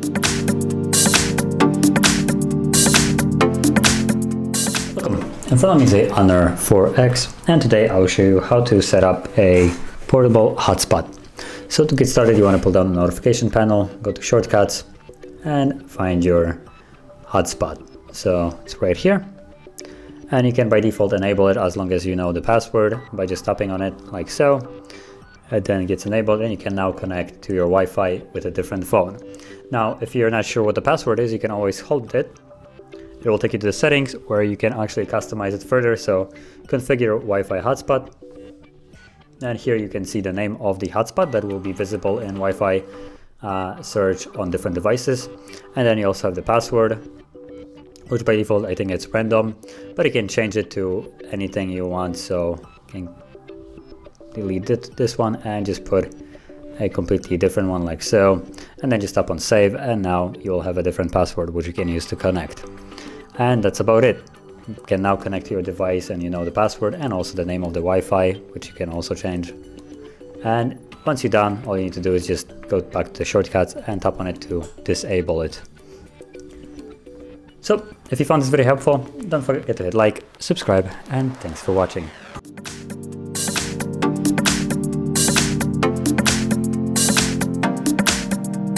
In front of me is a Honor 4X, and today I will show you how to set up a portable hotspot. So to get started, you want to pull down the notification panel, go to shortcuts, and find your hotspot. So it's right here, and you can by default enable it as long as you know the password by just tapping on it like so. And then it gets enabled, and you can now connect to your Wi-Fi with a different phone. Now, if you're not sure what the password is, you can always hold it. It will take you to the settings where you can actually customize it further. So configure Wi-Fi hotspot. And here you can see the name of the hotspot that will be visible in Wi-Fi search on different devices. And then you also have the password, which by default I think it's random, but you can change it to anything you want. So you can delete this one and just put a completely different one like so. And then just tap on save, and now you'll have a different password which you can use to connect. And that's about it. You can now connect to your device and you know the password and also the name of the Wi-Fi, which you can also change. And once you're done, all you need to do is just go back to the shortcuts and tap on it to disable it. So if you found this video helpful, don't forget to hit like, subscribe, and thanks for watching.